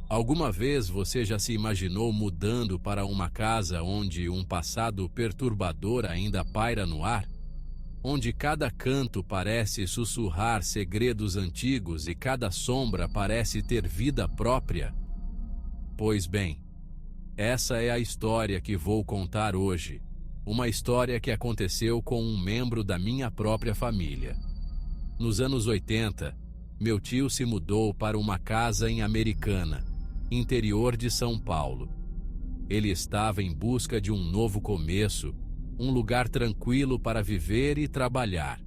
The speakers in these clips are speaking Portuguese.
Alguma vez você já se imaginou mudando para uma casa onde um passado perturbador ainda paira no ar? Onde cada canto parece sussurrar segredos antigos e cada sombra parece ter vida própria? Pois bem, essa é a história que vou contar hoje. Uma história que aconteceu com um membro da minha própria família. Nos anos 80, meu tio se mudou para uma casa em Americana, interior de São Paulo. Ele estava em busca de um novo começo, um lugar tranquilo para viver e trabalhar.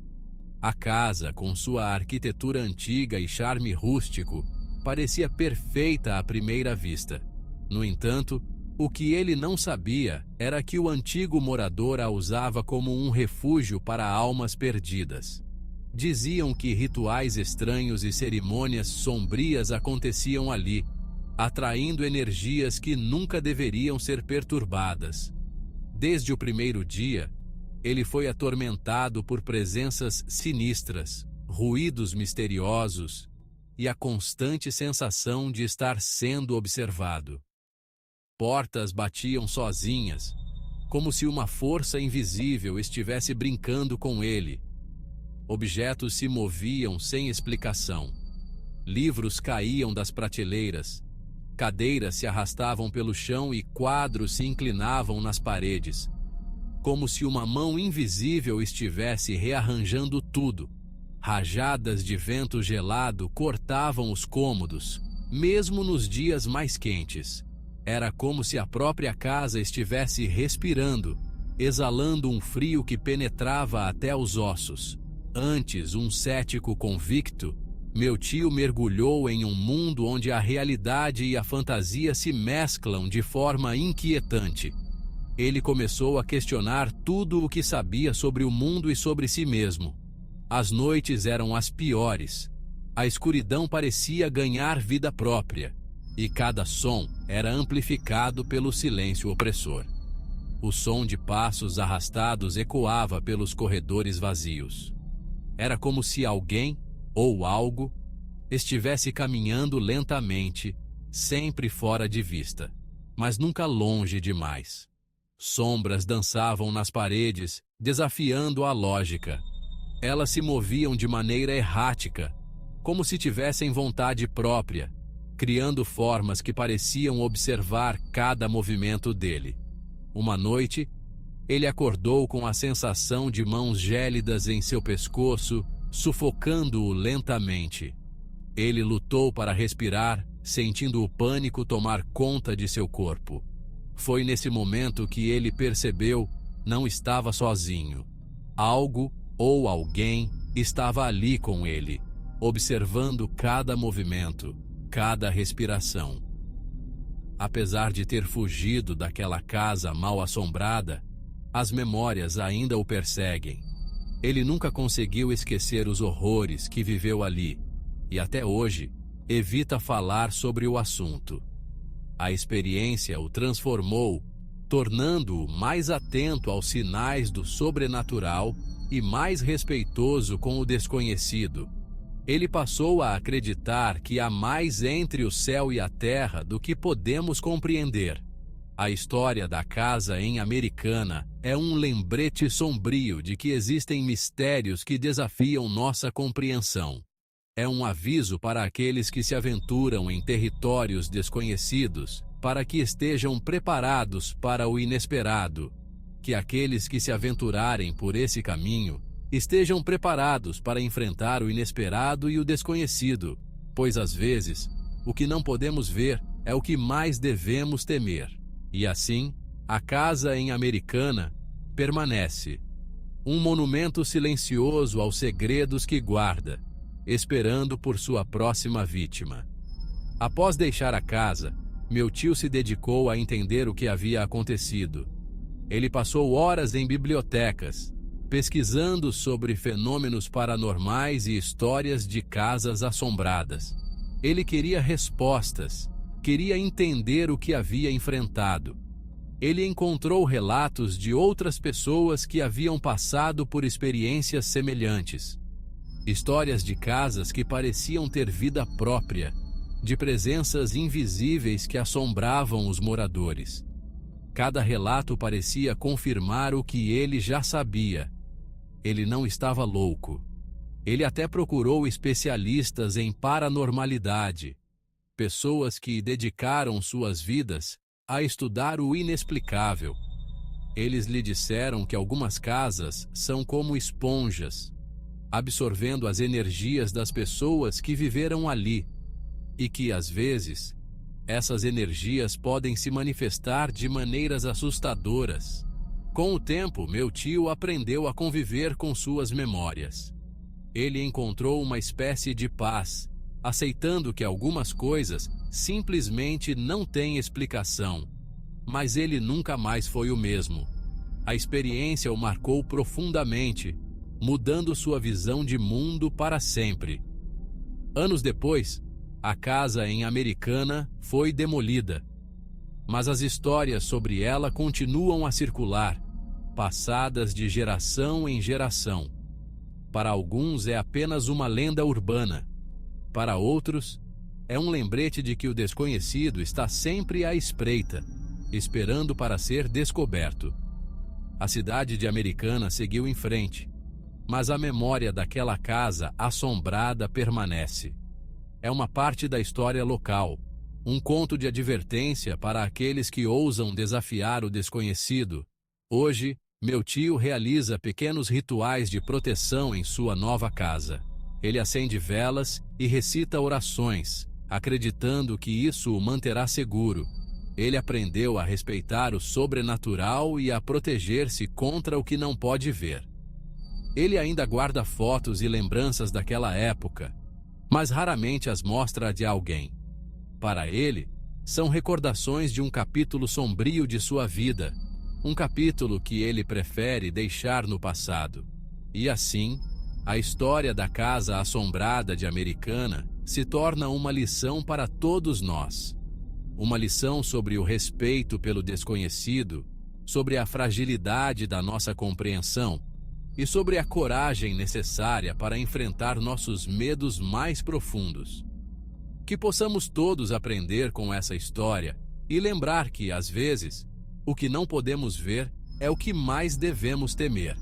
A casa, com sua arquitetura antiga e charme rústico, parecia perfeita à primeira vista. No entanto, o que ele não sabia era que o antigo morador a usava como um refúgio para almas perdidas. Diziam que rituais estranhos e cerimônias sombrias aconteciam ali, atraindo energias que nunca deveriam ser perturbadas. Desde o primeiro dia, ele foi atormentado por presenças sinistras, ruídos misteriosos e a constante sensação de estar sendo observado. Portas batiam sozinhas, como se uma força invisível estivesse brincando com ele. Objetos se moviam sem explicação. Livros caíam das prateleiras. Cadeiras se arrastavam pelo chão e quadros se inclinavam nas paredes, como se uma mão invisível estivesse rearranjando tudo. Rajadas de vento gelado cortavam os cômodos, mesmo nos dias mais quentes. Era como se a própria casa estivesse respirando, exalando um frio que penetrava até os ossos. Antes, um cético convicto, meu tio mergulhou em um mundo onde a realidade e a fantasia se mesclam de forma inquietante. Ele começou a questionar tudo o que sabia sobre o mundo e sobre si mesmo. As noites eram as piores. A escuridão parecia ganhar vida própria, e cada som era amplificado pelo silêncio opressor. O som de passos arrastados ecoava pelos corredores vazios. Era como se alguém, ou algo, estivesse caminhando lentamente, sempre fora de vista, mas nunca longe demais. Sombras dançavam nas paredes, desafiando a lógica. Elas se moviam de maneira errática, como se tivessem vontade própria, criando formas que pareciam observar cada movimento dele. Uma noite, ele acordou com a sensação de mãos gélidas em seu pescoço, sufocando-o lentamente. Ele lutou para respirar, sentindo o pânico tomar conta de seu corpo. Foi nesse momento que ele percebeu não estava sozinho. Algo ou alguém estava ali com ele, observando cada movimento, cada respiração. Apesar de ter fugido daquela casa mal assombrada, as memórias ainda o perseguem. Ele nunca conseguiu esquecer os horrores que viveu ali, e até hoje evita falar sobre o assunto. A experiência o transformou, tornando-o mais atento aos sinais do sobrenatural e mais respeitoso com o desconhecido. Ele passou a acreditar que há mais entre o céu e a terra do que podemos compreender. A história da casa em Americana é um lembrete sombrio de que existem mistérios que desafiam nossa compreensão. É um aviso para aqueles que se aventuram em territórios desconhecidos, para que estejam preparados para o inesperado. Que aqueles que se aventurarem por esse caminho estejam preparados para enfrentar o inesperado e o desconhecido, pois às vezes o que não podemos ver é o que mais devemos temer. E assim, a casa em Americana permanece, um monumento silencioso aos segredos que guarda, esperando por sua próxima vítima. Após deixar a casa, meu tio se dedicou a entender o que havia acontecido. Ele passou horas em bibliotecas, pesquisando sobre fenômenos paranormais e histórias de casas assombradas. Ele queria respostas, queria entender o que havia enfrentado. Ele encontrou relatos de outras pessoas que haviam passado por experiências semelhantes. Histórias de casas que pareciam ter vida própria, de presenças invisíveis que assombravam os moradores. Cada relato parecia confirmar o que ele já sabia. Ele não estava louco. Ele até procurou especialistas em paranormalidade, pessoas que dedicaram suas vidas a estudar o inexplicável. Eles lhe disseram que algumas casas são como esponjas, absorvendo as energias das pessoas que viveram ali, e que, às vezes, essas energias podem se manifestar de maneiras assustadoras. Com o tempo, meu tio aprendeu a conviver com suas memórias. Ele encontrou uma espécie de paz, aceitando que algumas coisas simplesmente não têm explicação. Mas ele nunca mais foi o mesmo. A experiência o marcou profundamente, mudando sua visão de mundo para sempre. Anos depois, a casa em Americana foi demolida, mas as histórias sobre ela continuam a circular, passadas de geração em geração. Para alguns é apenas uma lenda urbana. Para outros, é um lembrete de que o desconhecido está sempre à espreita, esperando para ser descoberto. A cidade de Americana seguiu em frente, mas a memória daquela casa assombrada permanece. É uma parte da história local, um conto de advertência para aqueles que ousam desafiar o desconhecido. Hoje, meu tio realiza pequenos rituais de proteção em sua nova casa. Ele acende velas e recita orações, acreditando que isso o manterá seguro. Ele aprendeu a respeitar o sobrenatural e a proteger-se contra o que não pode ver. Ele ainda guarda fotos e lembranças daquela época, mas raramente as mostra a alguém. Para ele, são recordações de um capítulo sombrio de sua vida, um capítulo que ele prefere deixar no passado. E assim, a história da casa assombrada de Americana se torna uma lição para todos nós. Uma lição sobre o respeito pelo desconhecido, sobre a fragilidade da nossa compreensão e sobre a coragem necessária para enfrentar nossos medos mais profundos. Que possamos todos aprender com essa história e lembrar que, às vezes, o que não podemos ver é o que mais devemos temer.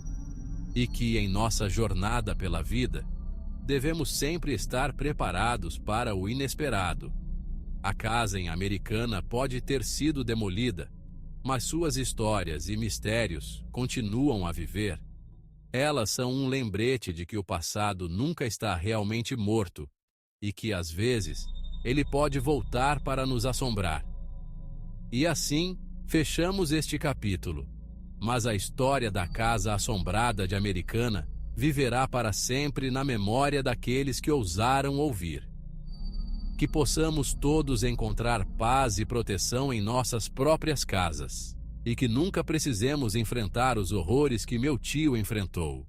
E que, em nossa jornada pela vida, devemos sempre estar preparados para o inesperado. A casa em Americana pode ter sido demolida, mas suas histórias e mistérios continuam a viver. Elas são um lembrete de que o passado nunca está realmente morto e que, às vezes, ele pode voltar para nos assombrar. E assim, fechamos este capítulo. Mas a história da casa assombrada de Americana viverá para sempre na memória daqueles que ousaram ouvir. Que possamos todos encontrar paz e proteção em nossas próprias casas, e que nunca precisemos enfrentar os horrores que meu tio enfrentou.